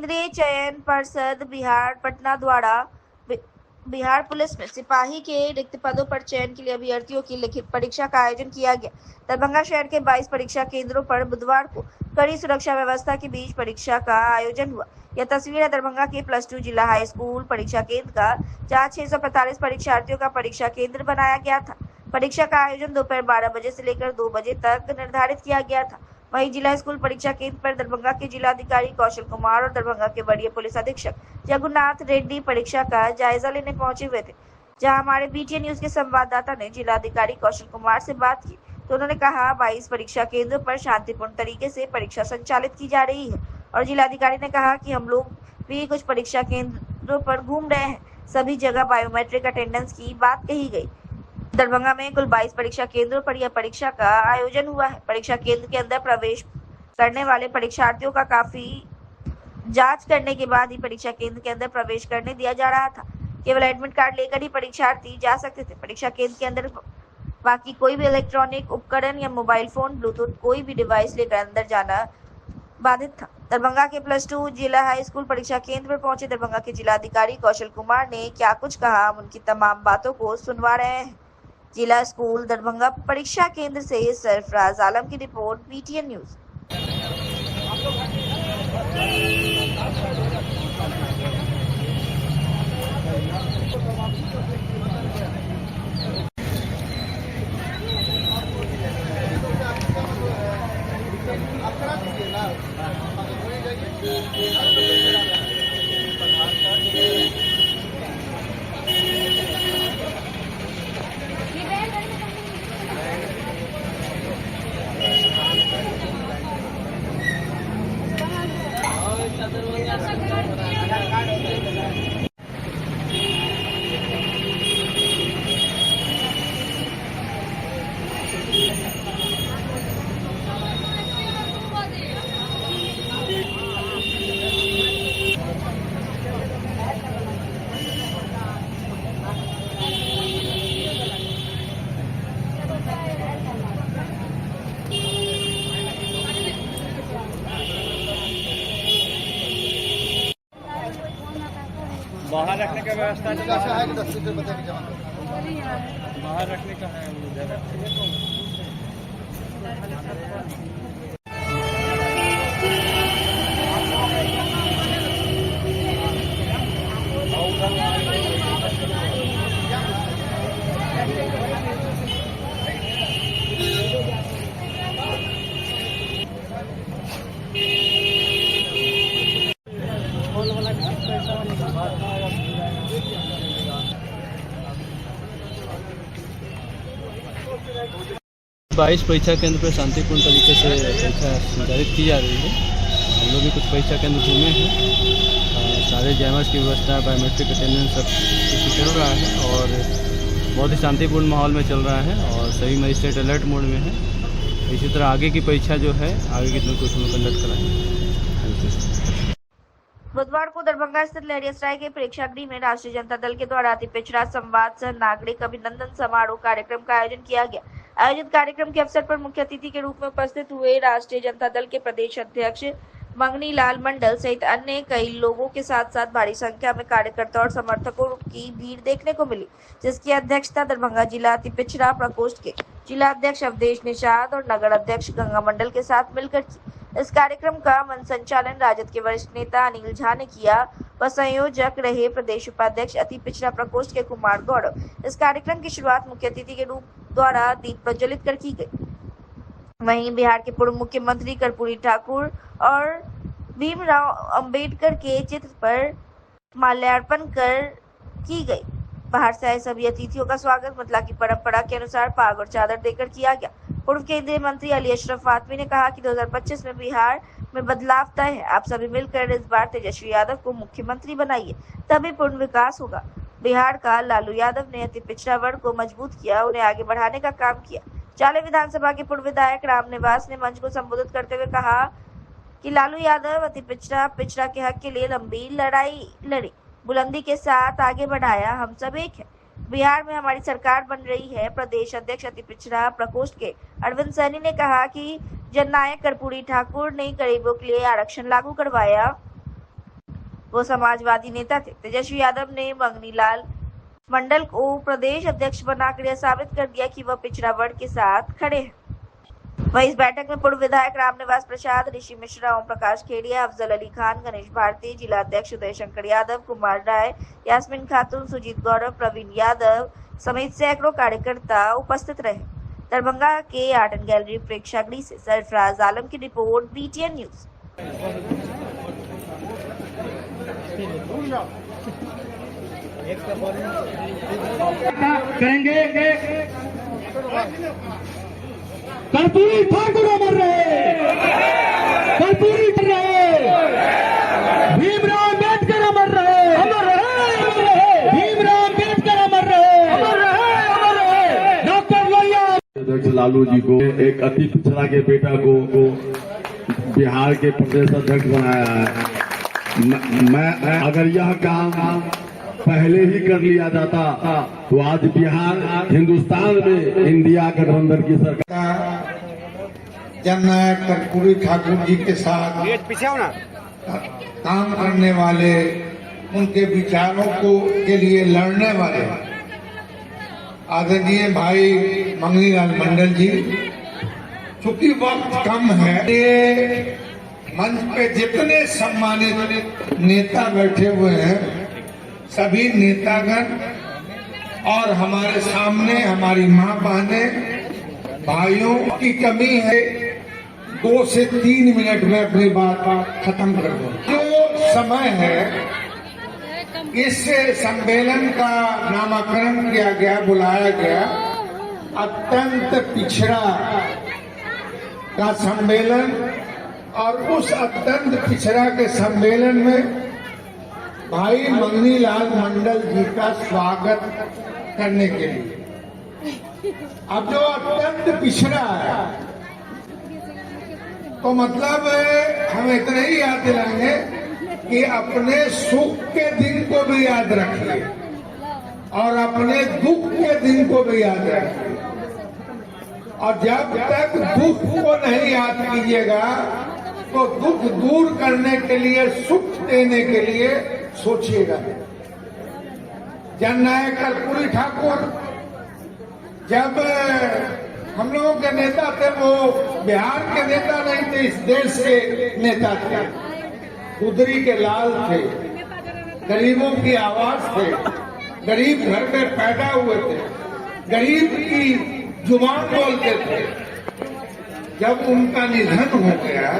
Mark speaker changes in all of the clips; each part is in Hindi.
Speaker 1: केंद्रीय चयन पर्षद बिहार पटना द्वारा बिहार पुलिस में सिपाही के रिक्त पदों पर चयन के लिए अभ्यर्थियों की लिखित परीक्षा का आयोजन किया गया। दरभंगा शहर के 22 परीक्षा केंद्रों पर बुधवार को कड़ी सुरक्षा व्यवस्था के बीच परीक्षा का आयोजन हुआ। यह तस्वीर है दरभंगा के +2 जिला हाई स्कूल परीक्षा केंद्र का, जहां 645 परीक्षार्थियों का परीक्षा केंद्र बनाया गया था। परीक्षा का आयोजन दोपहर 12 बजे से लेकर 2 बजे तक निर्धारित किया गया था। वहीं जिला स्कूल परीक्षा केंद्र पर दरभंगा के जिलाधिकारी कौशल कुमार और दरभंगा के वरीय पुलिस अधीक्षक जगन्नाथ रेड्डी परीक्षा का जायजा लेने पहुंचे हुए थे। जहां हमारे बीटीएन न्यूज के संवाददाता ने जिलाधिकारी कौशल कुमार से बात की तो उन्होंने कहा 22 परीक्षा केंद्रों पर शांतिपूर्ण तरीके से परीक्षा संचालित की जा रही है और जिलाधिकारी ने कहा कि हम लोग भी कुछ परीक्षा केंद्रों पर घूम रहे हैं, सभी जगह बायोमेट्रिक अटेंडेंस की बात कही गई। दरभंगा में कुल 22 परीक्षा केंद्रों पर यह परीक्षा का आयोजन हुआ है। परीक्षा केंद्र के अंदर प्रवेश करने वाले परीक्षार्थियों का काफी जांच करने के बाद ही परीक्षा केंद्र के अंदर प्रवेश करने दिया जा रहा था। केवल एडमिट कार्ड लेकर ही परीक्षार्थी जा सकते थे। परीक्षा केंद्र के अंदर बाकी कोई भी इलेक्ट्रॉनिक उपकरण या मोबाइल फोन, ब्लूटूथ कोई भी डिवाइस लेकर अंदर जाना बाधित था। दरभंगा के +2 जिला हाई स्कूल परीक्षा केंद्र पर पहुंचे दरभंगा के जिलाधिकारी कौशल कुमार ने क्या कुछ कहा, हम उनकी तमाम बातों को सुनवा रहे हैं। जिला स्कूल दरभंगा परीक्षा केंद्र से सरफराज आलम की रिपोर्ट, बीटीएन न्यूज।
Speaker 2: बाहर रखने का व्यवस्था है
Speaker 3: कि 10 लीटर बता के जमा
Speaker 2: बाहर रखने का है
Speaker 4: बाईस परीक्षा केंद्र पर शांतिपूर्ण तरीके से परीक्षा संचालित की जा रही है। हम लोग भी कुछ परीक्षा केंद्र घूमे हैं। सारे जैमर्स की व्यवस्था, बायोमेट्रिक अटेंडेंस सब कुछ चल रहा है और बहुत ही शांतिपूर्ण माहौल में चल रहा है और सभी मजिस्ट्रेट अलर्ट मोड में है। इसी तरह आगे की परीक्षा जो है आगे के दिन कुछ कंडक्ट कराएंगे।
Speaker 1: बुधवार को दरभंगा स्थित लहरियासराय के प्रेक्षागृह में राष्ट्रीय जनता दल के द्वारा अति पिछड़ा संवाद सह नागरिक अभिनंदन समारोह कार्यक्रम का आयोजन किया गया। आयोजित कार्यक्रम के अवसर पर मुख्य अतिथि के रूप में उपस्थित हुए राष्ट्रीय जनता दल के प्रदेश अध्यक्ष मंगनी लाल मंडल सहित अन्य कई लोगों के साथ साथ भारी संख्या में कार्यकर्ता और समर्थकों की भीड़ देखने को मिली, जिसकी अध्यक्षता दरभंगा जिला अति पिछड़ा प्रकोष्ठ के जिला अध्यक्ष अवधेश निषाद और नगर अध्यक्ष गंगा मंडल के साथ मिलकर की। इस कार्यक्रम का मन संचालन राजद के वरिष्ठ नेता अनिल झा ने किया व संयोजक रहे प्रदेश उपाध्यक्ष अति पिछड़ा प्रकोष्ठ के कुमार गौरव। इस कार्यक्रम की शुरुआत मुख्य अतिथि के रूप द्वारा दीप प्रज्वलित कर की गई। वहीं बिहार के पूर्व मुख्यमंत्री कर्पूरी ठाकुर और भीमराव अंबेडकर के चित्र पर माल्यार्पण कर की गई। बाहर से आए सभी अतिथियों का स्वागत मतला की परंपरा के अनुसार पाग और चादर देकर किया गया। पूर्व केंद्रीय मंत्री अली अशरफ फातमी ने कहा कि 2025 में बिहार में बदलाव तय है। आप सभी मिलकर इस बार तेजस्वी यादव को मुख्यमंत्री बनाइए, तभी पूर्ण विकास होगा। बिहार का लालू यादव ने अति पिछड़ा वर्ग को मजबूत किया, उन्हें आगे बढ़ाने का काम किया। चाले विधानसभा के पूर्व विधायक रामनिवास ने मंच को संबोधित करते हुए कहा कि लालू यादव अति पिछड़ा के हक के लिए लंबी लड़ाई लड़ी, बुलंदी के साथ आगे बढ़ाया। हम सब एक है। बिहार में हमारी सरकार बन रही है। प्रदेश अध्यक्ष अति पिछड़ा प्रकोष्ठ के अरविंद सैनी ने कहा कि जननायक कर्पूरी ठाकुर ने गरीबों के लिए आरक्षण लागू करवाया। वो समाजवादी नेता थे। तेजस्वी यादव ने मंगनीलाल मंडल को प्रदेश अध्यक्ष बनाकर यह साबित कर दिया कि वह पिछड़ा वर्ग के साथ खड़े हैं। वहीं इस बैठक में पूर्व विधायक रामनिवास प्रसाद, ऋषि मिश्रा, ओम प्रकाश खेड़िया, अफजल अली खान, गणेश भारती, जिला अध्यक्ष उदय शंकर यादव, कुमार राय, यास्मीन खातून, सुजीत गौरव, प्रवीण यादव समेत सैकड़ों कार्यकर्ता उपस्थित रहे। दरभंगा के आर्ट एंड गैलरी प्रेक्षागृह से सरफराज आलम की रिपोर्ट, BTN न्यूज।
Speaker 3: करेंगे कर्पूरी ठाकुर अमर रहे, कर्पूरी भीमराव अम्बेडकर अमर रहे, अमर रहे, भीमराव अम्बेडकर अमर रहे, अमर रहे, डॉक्टर लोहिया।
Speaker 5: अध्यक्ष लालू जी को एक अति पिछड़ा के बेटा को बिहार के प्रदेश अध्यक्ष बनाया है। मैं अगर यह काम पहले ही कर लिया जाता तो आज बिहार हिंदुस्तान में इंडिया गठबंधन की सरकार
Speaker 6: जननायक कर्पूरी ठाकुर जी के साथ काम करने वाले, उनके विचारों के लिए लड़ने वाले आदरणीय भाई मंगनीलाल मंडल जी, चूंकि वक्त कम है, ये मंच पे जितने सम्मानित नेता बैठे हुए हैं, सभी नेतागण और हमारे सामने हमारी मां बहनें भाइयों की कमी है। 2 से 3 मिनट में अपनी बात खत्म कर दूं। जो समय है, इस सम्मेलन का नामकरण किया गया, बुलाया गया अत्यंत पिछड़ा का सम्मेलन, और उस अत्यंत पिछड़ा के सम्मेलन में भाई मंगनीलाल मंडल जी का स्वागत करने के लिए। अब जो अत्यंत पिछड़ा है, तो मतलब हम इतना ही याद दिलाएंगे कि अपने सुख के दिन को भी याद रखिए और अपने दुख के दिन को भी याद रखिए, और जब तक दुख को नहीं याद कीजिएगा तो दुख दूर करने के लिए, सुख देने के लिए सोचिएगा। जननायक कर्पूरी ठाकुर जब हम लोगों के नेता थे, वो बिहार के नेता नहीं थे, इस देश के नेता थे। गुदरी के लाल थे, गरीबों की आवाज थे, गरीब घर में पैदा हुए थे, गरीब की जुबान बोलते थे। जब उनका निधन हो गया,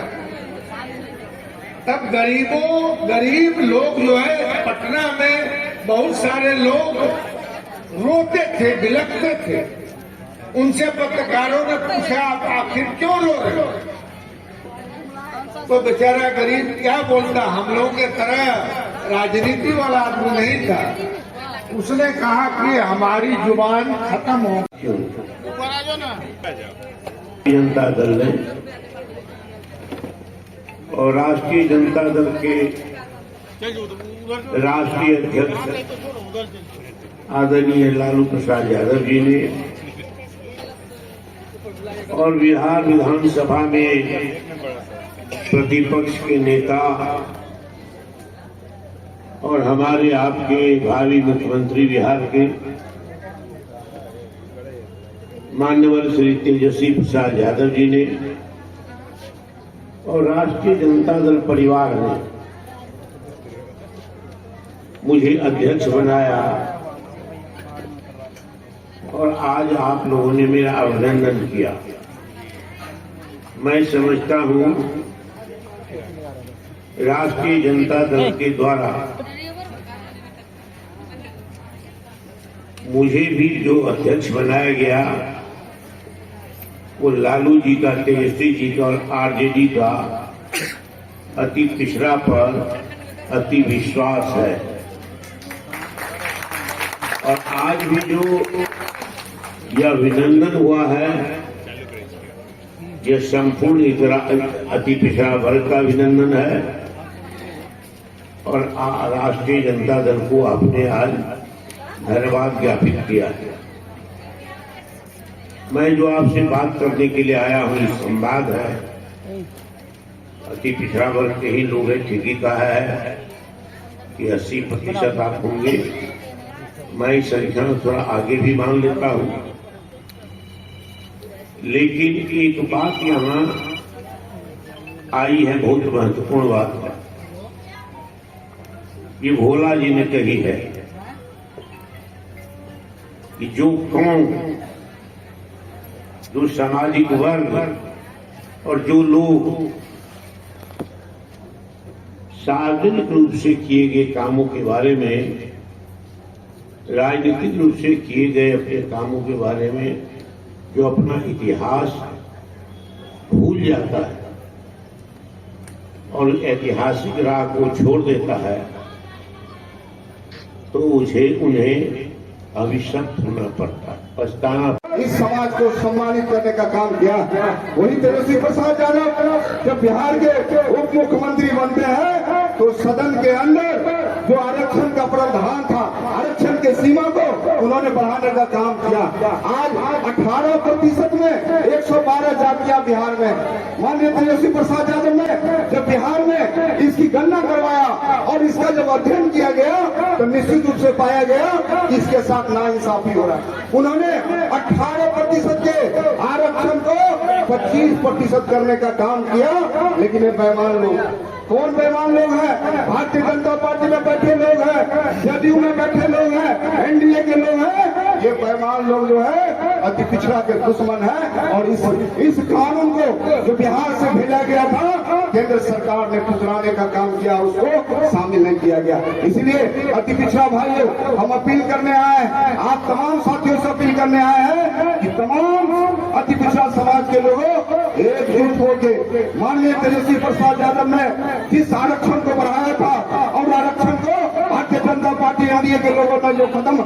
Speaker 6: तब गरीब लोग जो है, पटना में बहुत सारे लोग रोते थे, बिलखते थे। उनसे पत्रकारों ने पूछा, आप आखिर क्यों रो रहे हो? तो बेचारा गरीब क्या बोलता, हम लोगों के तरह राजनीति वाला आदमी नहीं था। उसने कहा कि हमारी जुबान खत्म हो गई।
Speaker 5: जनता दल ने और राष्ट्रीय जनता दल के राष्ट्रीय अध्यक्ष आदरणीय लालू प्रसाद यादव जी ने और बिहार विधानसभा में प्रतिपक्ष के नेता और हमारे आपके भावी मुख्यमंत्री बिहार के माननीय श्री तेजस्वी प्रसाद यादव जी ने और राष्ट्रीय जनता दल परिवार ने मुझे अध्यक्ष बनाया, और आज आप लोगों ने मेरा अभिनंदन किया। मैं समझता हूं राष्ट्रीय जनता दल के द्वारा मुझे भी जो अध्यक्ष बनाया गया, वो लालू जी का, तेजस्वी जी का और आरजेडी का अति पिछड़ा पर अति विश्वास है। और आज भी जो यह अभिनंदन हुआ है, यह संपूर्ण अति पिछड़ा वर्ग का अभिनंदन है, और राष्ट्रीय जनता दल को आपने आज धन्यवाद ज्ञापित किया है। मैं जो आपसे बात करने के लिए आया हूँ, इस संवाद है, अति पिछड़ा वर्ग के ही लोग है, ठीक ही कहा है।
Speaker 7: कि 80% आप होंगे। मैं इस संख्या में थोड़ा आगे भी मान लेता हूं, लेकिन एक बात यहाँ आई है, बहुत महत्वपूर्ण बात है, ये भोला जी ने कही है कि जो कौम, जो सामाजिक वर्ग और जो लोग सार्वजनिक रूप से किए गए कामों के बारे में, राजनीतिक रूप से किए गए अपने कामों के बारे में जो अपना इतिहास भूल जाता है और ऐतिहासिक राह को छोड़ देता है, तो उन्हें अभिशप्त होना पड़ता है, पछताना।
Speaker 6: इस समाज को सम्मानित करने का काम किया। वही तेजस्वी प्रसाद यादव जब बिहार के उप मुख्यमंत्री बनते हैं तो सदन के अंदर जो आरक्षण का प्रावधान था, आरक्षण के सीमा को उन्होंने बढ़ाने का काम किया। आज 18% में 112 जातियां बिहार में। माननीय तेजस्वी प्रसाद यादव ने जब बिहार में इसकी गणना करवाया और इसका जब अध्ययन किया गया तो निश्चित रूप से पाया गया कि इसके साथ नाइंसाफी हो रहा है। उन्होंने 18% के आरक्षण को 25% करने का काम किया, लेकिन ये बेईमान लोग, कौन बेईमान लोग हैं? भारतीय जनता पार्टी में बैठे लोग हैं, जदयू में बैठे लोग हैं, एनडीए के लोग हैं। ये बेईमान लोग जो है अति पिछड़ा के दुश्मन है और इस कानून को जो बिहार से भेजा गया था केंद्र सरकार ने ठुकराने का काम किया, उसको शामिल नहीं किया गया। इसलिए अति पिछड़ा भाइयों, हम अपील करने आए हैं, आप तमाम साथियों से अपील करने आए हैं कि तमाम अति पिछड़ा समाज के लोगों एकजुट होकर माननीय तेजस्वी प्रसाद यादव ने जिस आरक्षण को बढ़ाया था और आरक्षण को भारतीय जनता पार्टी एनडीए के लोगों ने जो कदम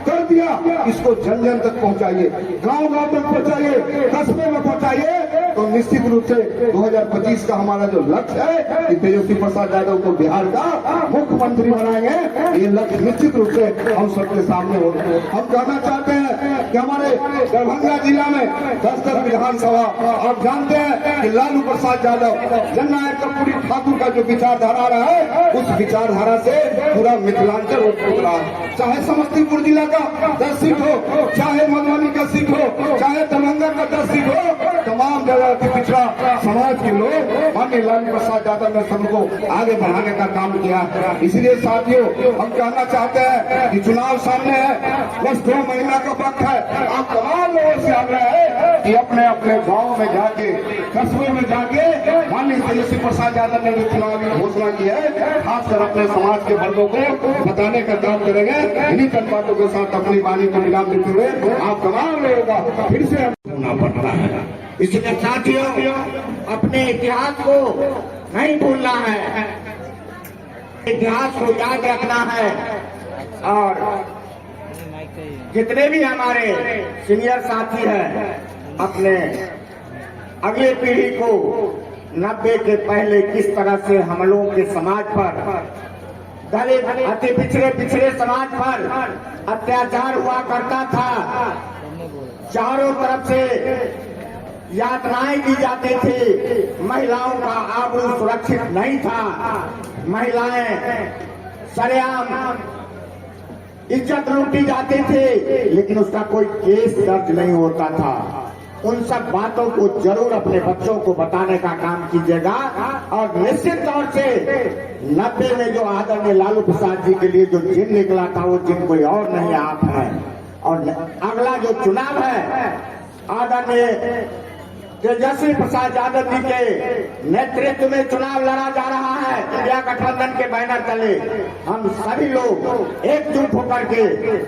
Speaker 6: कर दिया, इसको जन जन तक पहुंचाइए, गांव-गांव तक पहुंचाइए, कस्बे में पहुंचाइए। तो निश्चित रूप से 2025 का हमारा जो लक्ष्य है कि तेजस्वी प्रसाद यादव को बिहार का मुख्यमंत्री बनाएंगे, ये लक्ष्य निश्चित रूप से हम सबके सामने होगा। हम कहना चाहते हैं कि हमारे दरभंगा जिला में 10 विधानसभा, आप जानते हैं कि लालू प्रसाद यादव जननायक कर्पूरी ठाकुर का जो विचारधारा रहा है, उस विचारधारा से पूरा मिथिलांचल उठ रहा है। चाहे समस्तीपुर जिला का 10 सीट हो, चाहे मधुबनी का सीट हो, चाहे दरभंगा का 10 सीट हो, तमाम जगह के पिछड़ा समाज के लोग माननीय लालू प्रसाद यादव ने सबको आगे बढ़ाने का काम किया। इसलिए साथियों, हम कहना चाहते हैं कि चुनाव सामने है, बस 2 महीना का वक्त है। आप तमाम लोगों से आग्रह है कि अपने अपने गाँव में जाके, कस्बे में जाके माननीय तेजस्वी प्रसाद यादव ने जो चुनावी घोषणा की है, खासकर अपने समाज के वर्गों को बताने का काम करेंगे। इन्हीं चंद बातों के साथ अपनी वाणी को विराम देते हुए आप तमाम लोगों का फिर से होना पड़ता है। इसलिए साथियों, अपने इतिहास को नहीं भूलना है, इतिहास को याद रखना है और जितने भी हमारे सीनियर साथी हैं, अपने अगले पीढ़ी को 90 के पहले किस तरह से हम लोगों के समाज पर, दलित अति पिछड़े समाज पर अत्याचार हुआ करता था, चारों तरफ से यातनाएं दी जाती थी, महिलाओं का आबरू सुरक्षित नहीं था, महिलाएं सरेआम इज्जत लूटी जाती थी, लेकिन उसका कोई केस दर्ज नहीं होता था। उन सब बातों को जरूर अपने बच्चों को बताने का काम कीजिएगा और निश्चित तौर से 90 में जो आदरणीय लालू प्रसाद जी के लिए जो जिन निकला था, वो जिन कोई और नहीं आप हैं। और अगला जो चुनाव है, आदरणीय तेजस्वी प्रसाद यादव जी के नेतृत्व में चुनाव लड़ा जा रहा है। इंडिया गठबंधन के बैनर तले हम सभी लोग एकजुट होकर के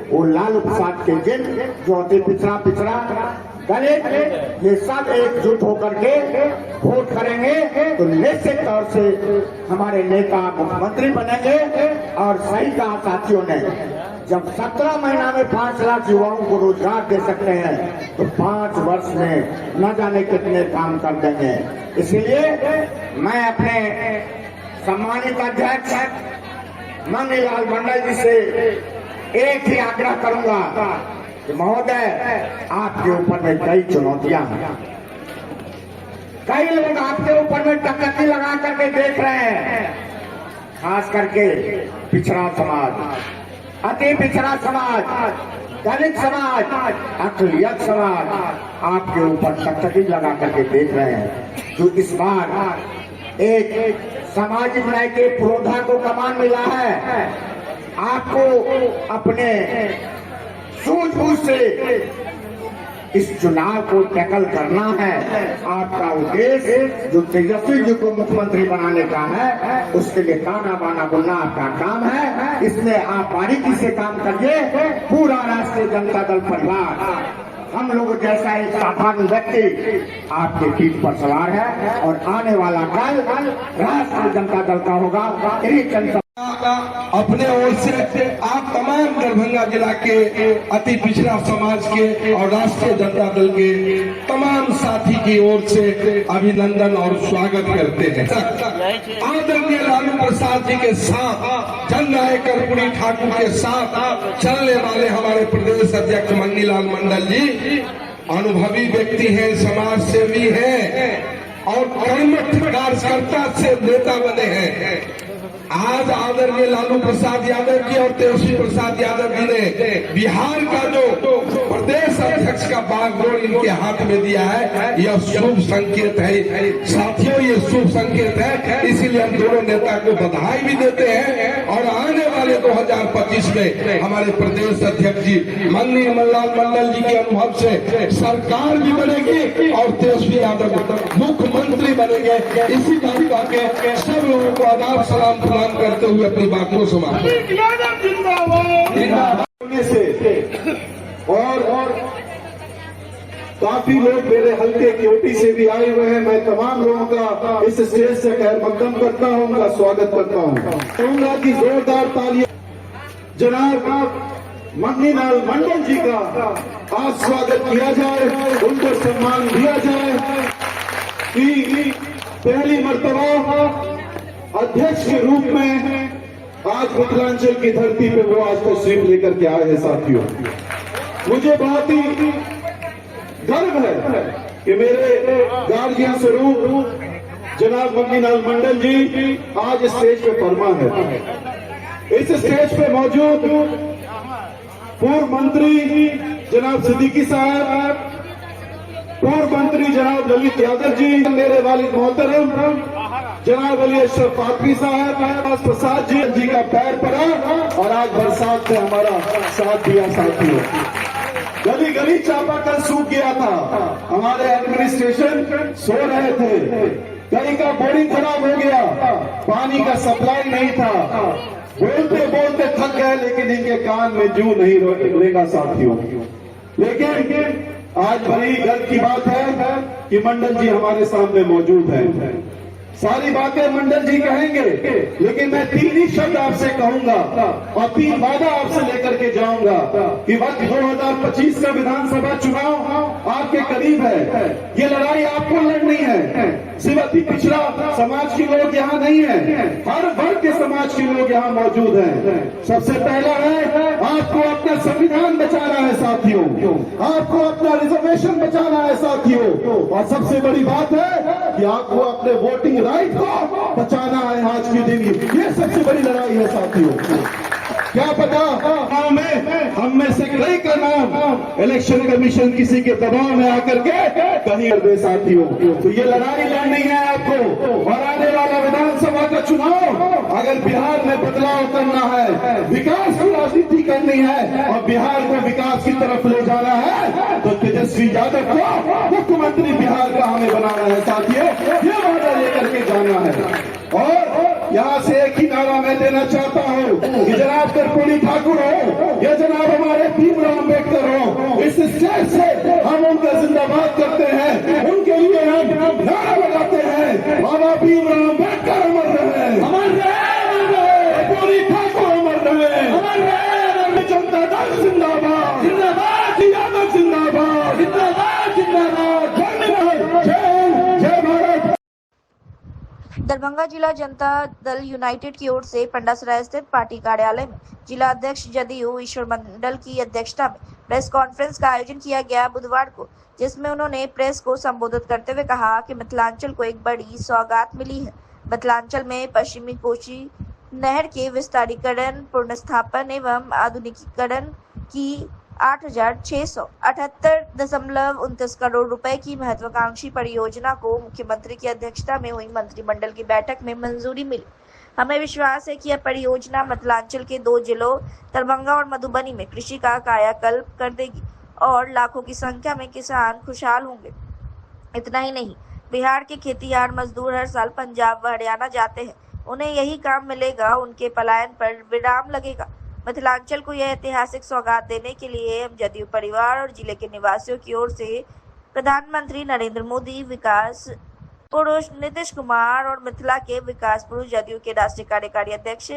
Speaker 6: वो लालू प्रसाद के जिन जो अति पिछड़ा दलित, ये सब एकजुट होकर के वोट करेंगे तो निश्चित तौर से हमारे नेता मुख्यमंत्री बनेंगे। और सही कहा साथियों ने, जब 17 महीना में 5 लाख युवाओं को रोजगार दे सकते हैं तो 5 वर्ष में न जाने कितने काम कर देंगे। इसलिए मैं अपने सम्मानित अध्यक्ष मंगनी लाल मंडल जी से एक ही आग्रह करूंगा कि महोदय, आपके ऊपर में कई चुनौतियां हैं, कई लोग आपके ऊपर में टकटकी लगा करके देख रहे हैं,
Speaker 7: खास करके पिछड़ा समाज, अति पिछड़ा समाज, दलित समाज, अकलियत समाज आपके ऊपर टकटकी लगा करके देख रहे हैं। जो इस बार एक सामाजिक न्याय के पुरोधा को कमान मिला है, आपको अपने सूझबूझ से इस चुनाव को टैकल करना है। आपका उद्देश्य जो तेजस्वी जी को मुख्यमंत्री बनाने का है, उसके लिए ताना बाना बोलना आपका काम है। इसमें आप बारीकी से काम करिए। पूरा राष्ट्रीय जनता दल परिवार, हम लोग जैसा एक साधारण व्यक्ति आपके पीठ पर सवार है और आने वाला कल राष्ट्रीय जनता दल का होगा।
Speaker 3: अपने ओर से आप तमाम दरभंगा जिला के अति पिछड़ा समाज के और राष्ट्रीय जनता दल के तमाम साथी की ओर से अभिनंदन और स्वागत करते हैं। आदरणीय लालू प्रसाद जी के साथ, जननायक कर्पूरी ठाकुर के साथ चलने वाले हमारे प्रदेश अध्यक्ष मन्नीलाल मंडल जी अनुभवी व्यक्ति हैं, समाज सेवी हैं और कर्मठ कार्यकर्ता से नेता बने हैं। आज आदरणीय लालू प्रसाद यादव जी और तेजस्वी प्रसाद यादव जी ने बिहार का जो प्रदेश अध्यक्ष का बागडोर इनके हाथ में दिया है, यह शुभ संकेत है। साथियों, ये शुभ संकेत है, इसीलिए हम दोनों नेता को बधाई भी देते हैं। और आने वाले 2025 में हमारे प्रदेश अध्यक्ष जी मन्नीलाल मंडल जी के अनुभव से सरकार भी बनेगी और तेजस्वी यादव मुख्यमंत्री बनेंगे। इसी बात के सब लोगों को आदाब सलाम करते हुए अपनी बात को समाप्त
Speaker 8: और काफी लोग मेरे हल्के केवटी से भी आए हुए हैं। मैं तमाम लोगों का इस स्टेज से खैर मकदम करता हूं, उनका स्वागत करता हूं। कहूंगा कि जोरदार तालियां जनाब मन्नीलाल मंडल जी का आज स्वागत किया जाए, उनको सम्मान दिया जाए कि पहली मर्तबा अध्यक्ष के रूप में आज मिथिलांचल की धरती पे वो आज तशरीफ लेकर के आए हैं। साथियों, मुझे बहुत ही गर्व है कि मेरे गार्जियन स्वरूप जनाब मन्नीलाल मंडल जी आज स्टेज पे फरमा है। इस स्टेज पे मौजूद पूर्व मंत्री जनाब सिद्दीकी साहब, पूर्व मंत्री जनाब ललित यादव जी, मेरे वालिद मोहतरम जनाब अली अशरफ फातमी साहब, प्रसाद जी का पैर पड़ा और आज बरसात से हमारा साथ दिया। साथियों, गली गली चापाकल सूख गया था, हमारे एडमिनिस्ट्रेशन सो रहे थे, कहीं का बोरिंग खराब हो गया, पानी का सप्लाई नहीं था, बोलते बोलते थक गए, लेकिन इनके कान में जू नहीं रहेगा। साथियों, लेकिन आज बड़ी गर्व की बात है कि मंडल जी हमारे सामने मौजूद हैं। सारी बातें मंडल जी कहेंगे, लेकिन मैं 3 ही शब्द आपसे कहूंगा और 3 वादा आपसे लेकर के जाऊंगा कि वक्त 2025 का विधानसभा चुनाव आपके करीब है। ये लड़ाई आपको लड़नी है। सिर्फ अति पिछड़ा समाज के लोग यहाँ नहीं है, हर वर्ग के समाज के लोग यहाँ मौजूद हैं। सबसे पहला है आपको अपना संविधान बचाना है साथियों, आपको अपना रिजर्वेशन बचाना है साथियों, और सबसे बड़ी बात है कि आपको अपने वोटिंग राइट को बचाना है आज के दिन। ये सबसे बड़ी लड़ाई है साथियों। क्या पता हम में से कई का नाम इलेक्शन कमीशन किसी के दबाव में आकर के कहीं कर दे साथियों। तो ये लड़ाई लड़नी है आपको, और आने वाला विधानसभा का चुनाव अगर बिहार में बदलाव करना है, विकास की राजनीति करनी है और बिहार को विकास की तरफ ले जाना है, तो तेजस्वी यादव को मुख्यमंत्री बिहार का हमें बनाना है साथियों। ये वादा लेकर के जाना है। और यहाँ से एक ही नारा मैं देना चाहता हूँ कि जनाब कर्पूरी ठाकुर हो या जनाब हमारे भीमराव अम्बेडकर हो, इस स्टेज से हम उनका जिंदाबाद करते हैं, उनके लिए हम नारा लगाते हैं, बाबा भीमराव अम्बेडकर अमर रहे, अमर रहे, कर्पूरी ठाकुर अमर रहे, अमर रहे, जनता दल जिंदाबाद, जिंदाबाद, यादव जिंदाबाद, जिंदाबाद, जिंदाबाद, जय भारत।
Speaker 1: दरभंगा जिला जनता दल यूनाइटेड की ओर से पंडासराय स्थित पार्टी कार्यालय में जिला अध्यक्ष जदयू ईश्वर मंडल की अध्यक्षता में प्रेस कॉन्फ्रेंस का आयोजन किया गया बुधवार को, जिसमें उन्होंने प्रेस को संबोधित करते हुए कहा कि मिथिलांचल को एक बड़ी सौगात मिली है। मिथिलांचल में पश्चिमी कोशी नहर के विस्तारीकरण, पुनर्स्थापन एवं आधुनिकीकरण की 8,678.29 करोड़ रुपए की महत्वाकांक्षी परियोजना को मुख्यमंत्री की अध्यक्षता में हुई मंत्रिमंडल की बैठक में मंजूरी मिली। हमें विश्वास है कि यह परियोजना मिथिलांचल के 2 जिलों दरभंगा और मधुबनी में कृषि का कायाकल्प कर देगी और लाखों की संख्या में किसान खुशहाल होंगे। इतना ही नहीं, बिहार के खेतिहर मजदूर हर साल पंजाब व हरियाणा जाते हैं, उन्हें यही काम मिलेगा, उनके पलायन पर विराम लगेगा। मिथिलांचल को यह ऐतिहासिक सौगात देने के लिए हम जदयू परिवार और जिले के निवासियों की ओर से प्रधानमंत्री नरेंद्र मोदी, विकास पुरुष नीतीश कुमार और मिथिला के विकास पुरुष जदयू के राष्ट्रीय कार्यकारी अध्यक्ष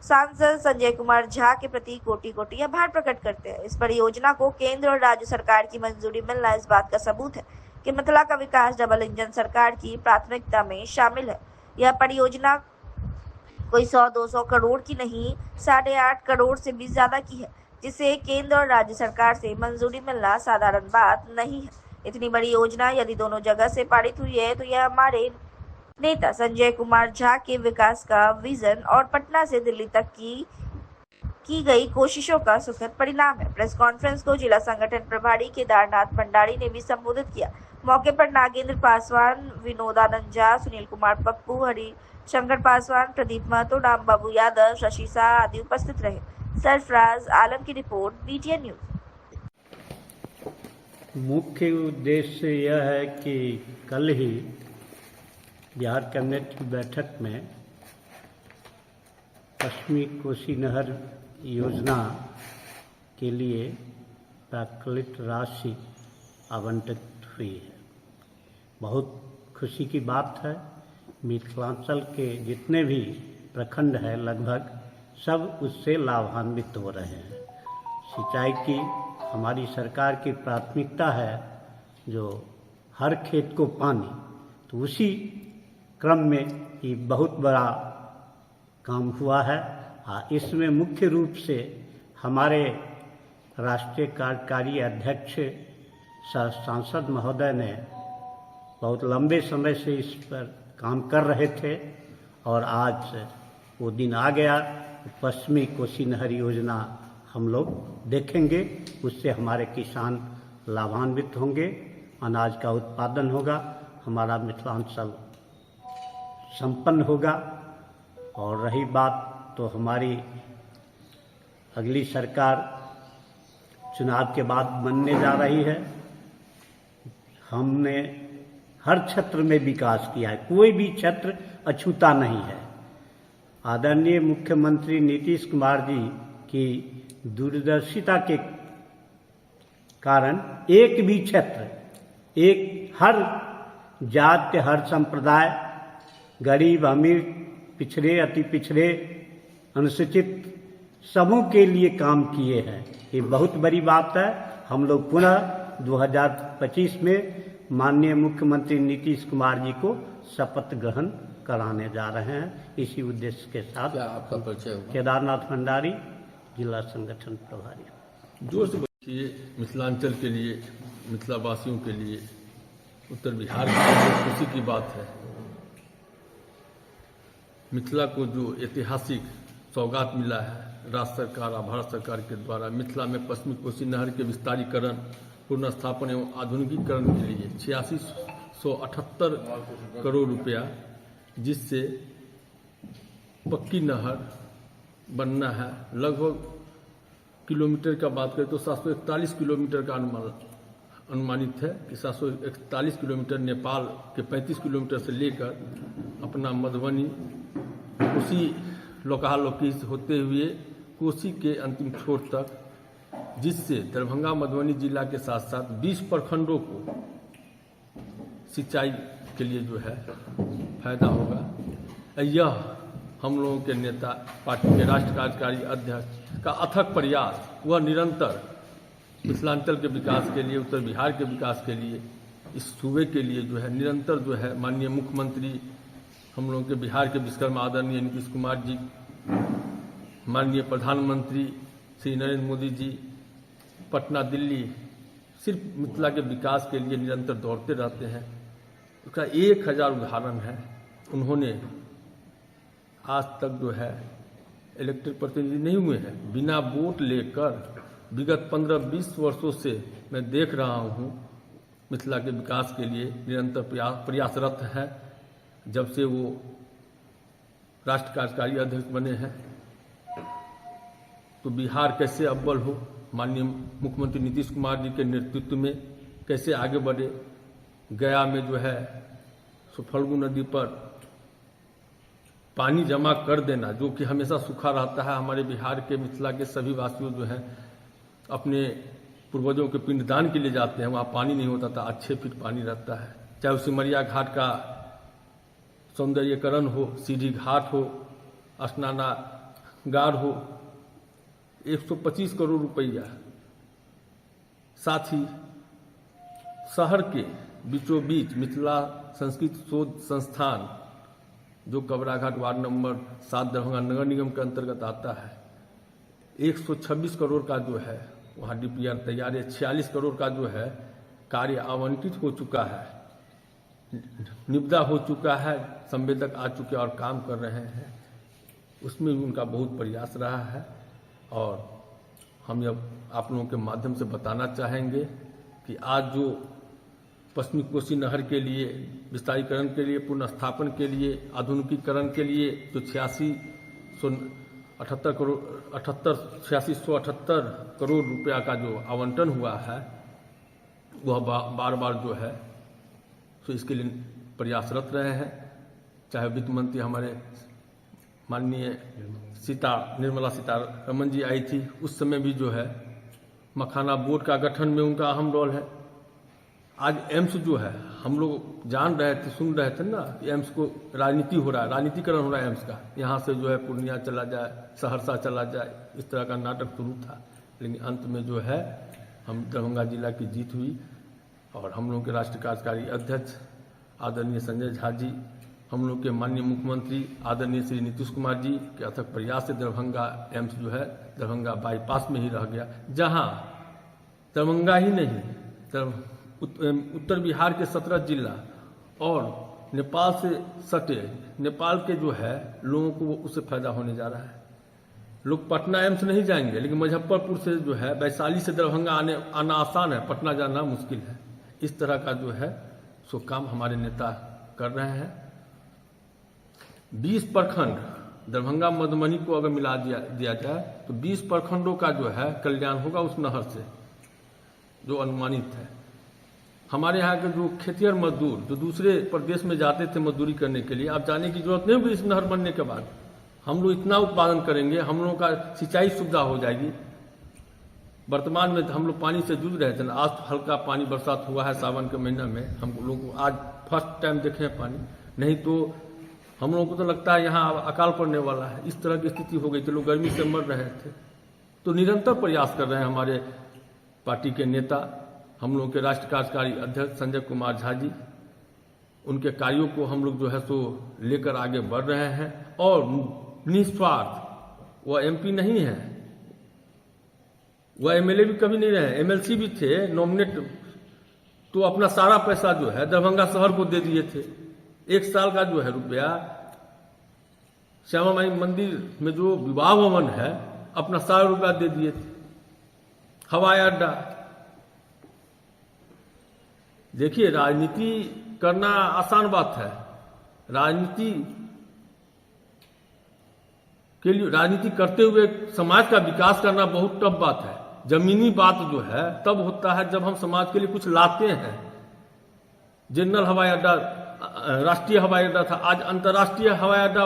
Speaker 1: सांसद संजय कुमार झा के प्रति कोटि कोटि आभार प्रकट करते हैं। इस परियोजना को केंद्र और राज्य सरकार की मंजूरी मिलना इस बात का सबूत है कि मिथिला का विकास डबल इंजन सरकार की प्राथमिकता में शामिल है। यह परियोजना कोई 100-200 करोड़ की नहीं, 8.5 करोड़ से भी ज्यादा की है, जिसे केंद्र और राज्य सरकार से मंजूरी मिलना साधारण बात नहीं है। इतनी बड़ी योजना यदि दोनों जगह से पारित हुई है तो यह हमारे नेता संजय कुमार झा के विकास का विजन और पटना से दिल्ली तक की गई कोशिशों का सुखद परिणाम है। प्रेस कॉन्फ्रेंस को जिला संगठन प्रभारी केदारनाथ भंडारी ने भी संबोधित किया। मौके पर नागेंद्र पासवान, विनोदानंद झा, सुनील कुमार पप्पू, हरि शंकर पासवान, प्रदीप महतो, राम बाबू यादव, शशि शाह आदि उपस्थित रहे। सरफराज आलम की रिपोर्ट, BTN न्यूज।
Speaker 9: मुख्य उद्देश्य यह है कि कल ही बिहार कैबिनेट की बैठक में पश्चिमी कोसी नहर योजना के लिए प्राकृतिक राशि आवंटित हुई है। बहुत खुशी की बात है। मिथिलांचल के जितने भी प्रखंड हैं लगभग सब उससे लाभान्वित हो रहे हैं। सिंचाई की हमारी सरकार की प्राथमिकता है जो हर खेत को पानी, तो उसी क्रम में ये बहुत बड़ा काम हुआ है। इसमें मुख्य रूप से हमारे राष्ट्रीय कार्यकारी अध्यक्ष सांसद महोदय ने बहुत लंबे समय से इस पर काम कर रहे थे और आज वो दिन आ गया। पश्चिमी कोसी नहर योजना हम लोग देखेंगे, उससे हमारे किसान लाभान्वित होंगे, अनाज का उत्पादन होगा, हमारा मिथिलांचल संपन्न होगा। और रही बात तो हमारी अगली सरकार चुनाव के बाद बनने जा रही है। हमने हर क्षेत्र में विकास किया है, कोई भी क्षेत्र अछूता नहीं है। आदरणीय मुख्यमंत्री नीतीश कुमार जी की दूरदर्शिता के कारण एक भी क्षेत्र, एक हर जाति, हर संप्रदाय, गरीब, अमीर, पिछड़े, अति पिछड़े, अनुसूचित समूह के लिए काम किए हैं। ये बहुत बड़ी बात है। हम लोग पुनः 2025 में माननीय मुख्यमंत्री नीतीश कुमार जी को शपथ ग्रहण कराने जा रहे हैं। इसी उद्देश्य के साथ
Speaker 10: आपका परिचय होगा?
Speaker 9: केदारनाथ भंडारी, जिला संगठन प्रभारी।
Speaker 10: जोर से बोलिए। मिथिलांचल के लिए, मिथिलावासियों के लिए, उत्तर बिहार के लिए खुशी की बात है। मिथिला को जो ऐतिहासिक सौगात मिला है राज्य सरकार और भारत सरकार के द्वारा, मिथिला में पश्चिमी कोसी नहर के विस्तारीकरण, पुनर्स्थापन एवं आधुनिकीकरण के लिए 8678 करोड़ रुपया, जिससे पक्की नहर बनना है। लगभग किलोमीटर का बात करें तो 741 किलोमीटर का अनुमानित है कि 741 किलोमीटर नेपाल के 35 किलोमीटर से लेकर अपना मधुबनी, कोसी लोकालोकी होते हुए कोसी के अंतिम छोर तक, जिससे दरभंगा मधुबनी जिला के साथ साथ 20 प्रखंडों को सिंचाई के लिए जो है फायदा होगा। यह हम लोगों के नेता, पार्टी के राष्ट्रीय कार्यकारी अध्यक्ष का अथक प्रयास, वह निरंतर मिथिलांचल के विकास के लिए, उत्तर बिहार के विकास के लिए, इस सूबे के लिए जो है निरंतर जो है माननीय मुख्यमंत्री हम लोगों के बिहार के विश्वकर्मा आदरणीय नीतीश कुमार जी, माननीय प्रधानमंत्री श्री नरेंद्र मोदी जी पटना, दिल्ली सिर्फ मिथिला के विकास के लिए निरंतर दौड़ते रहते हैं। उसका 1000 उदाहरण है। उन्होंने आज तक जो है इलेक्टेड प्रतिनिधि नहीं हुए हैं। बिना वोट लेकर विगत 15-20 वर्षों से मैं देख रहा हूँ मिथिला के विकास के लिए निरंतर प्रयासरत है। जब से वो राष्ट्र कार्यकारी अध्यक्ष बने हैं तो बिहार कैसे अव्वल हो, माननीय मुख्यमंत्री नीतीश कुमार जी के नेतृत्व में कैसे आगे बढ़े। गया में जो है फल्गु नदी पर पानी जमा कर देना, जो कि हमेशा सूखा रहता है। हमारे बिहार के मिथिला के सभी वासियों जो हैं अपने पूर्वजों के पिंडदान के लिए जाते हैं, वहाँ पानी नहीं होता था, आज 6 फीट पानी रहता है। चाहे सिमरिया घाट का सौंदर्यीकरण हो, सीढ़ी घाट हो, स्नानागार हो, 125 करोड़ रुपया। साथ ही शहर के बीचों बीच मिथिला संस्कृत शोध संस्थान जो कबराघाट वार्ड नंबर 7 दरभंगा नगर निगम के अंतर्गत आता है, 126 करोड़ का जो है वहाँ डीपीआर तैयार है। 46 करोड़ का जो है कार्य आवंटित हो चुका है, निविदा हो चुका है, संवेदक आ चुके और काम कर रहे हैं। उसमें भी उनका बहुत प्रयास रहा है और हम अब आप लोगों के माध्यम से बताना चाहेंगे कि आज जो पश्चिमी कोसी नहर के लिए विस्तारीकरण के लिए, पुनर्स्थापन के लिए, आधुनिकीकरण के लिए जो 8678 करोड़ रुपया का जो आवंटन हुआ है वह बार बार जो है तो इसके लिए प्रयासरत रहे हैं। चाहे वित्त मंत्री हमारे माननीय निर्मला सीतारमण जी आई थी, उस समय भी जो है मखाना बोर्ड का गठन में उनका अहम रोल है। आज एम्स जो है हम लोग जान रहे थे, सुन रहे थे ना कि एम्स को राजनीति हो रहा है, राजनीतिकरण हो रहा है एम्स का। यहाँ से जो है पूर्णिया चला जाए, सहरसा चला जाए, इस तरह का नाटक शुरू था। लेकिन अंत में जो है हम दरभंगा जिला की जीत हुई और हम लोग के राष्ट्रीय कार्यकारी अध्यक्ष आदरणीय संजय झा जी, हम लोग के माननीय मुख्यमंत्री आदरणीय श्री नीतीश कुमार जी के अथक प्रयास से दरभंगा एम्स जो है दरभंगा बाईपास में ही रह गया। जहाँ दरभंगा ही नहीं, उत्तर बिहार के 17 जिला और नेपाल से सटे नेपाल के जो है लोगों को उससे फायदा होने जा रहा है। लोग पटना एम्स नहीं जाएंगे, लेकिन मुजफ्फरपुर से जो है वैशाली से दरभंगा आना आसान है, पटना जाना मुश्किल है। इस तरह का जो है सो काम हमारे नेता कर रहे हैं। 20 प्रखंड दरभंगा मधुबनी को अगर मिला दिया जाए तो 20 प्रखंडों का जो है कल्याण होगा उस नहर से, जो अनुमानित है। हमारे यहाँ के जो खेतिहर मजदूर जो दूसरे प्रदेश में जाते थे मजदूरी करने के लिए, अब जाने की जरूरत नहीं होगी। इस नहर बनने के बाद हम लोग इतना उत्पादन करेंगे, हम लोगों का सिंचाई सुविधा हो जाएगी। वर्तमान में हम लोग पानी से जूझ रहे थे ना, आज हल्का पानी बरसात हुआ है सावन के महीना में, हम लोग आज फर्स्ट टाइम देखे हैं पानी। नहीं तो हम लोगों को तो लगता है यहाँ अकाल पड़ने वाला है। इस तरह की स्थिति हो गई थी, लोग गर्मी से मर रहे थे। तो निरंतर प्रयास कर रहे हैं हमारे पार्टी के नेता, हम लोग के राष्ट्रीय कार्यकारी अध्यक्ष संजय कुमार झा जी। उनके कार्यों को हम लोग जो है सो लेकर आगे बढ़ रहे हैं और निस्वार्थ। वह एमपी नहीं है, वह एमएलए भी कभी नहीं रहे, एमएलसी भी थे नॉमिनेट, तो अपना सारा पैसा जो है दरभंगा शहर को दे दिए थे। 1 साल का जो है रुपया श्यामा माई मंदिर में जो विवाह भवन है अपना सारा रुपया दे दिए थे। हवाई अड्डा, देखिए राजनीति करना आसान बात है, राजनीति के लिए राजनीति करते हुए समाज का विकास करना बहुत टफ बात है। जमीनी बात जो है तब होता है जब हम समाज के लिए कुछ लाते हैं। जनरल हवाई अड्डा राष्ट्रीय हवाई अड्डा था, आज अंतर्राष्ट्रीय हवाई अड्डा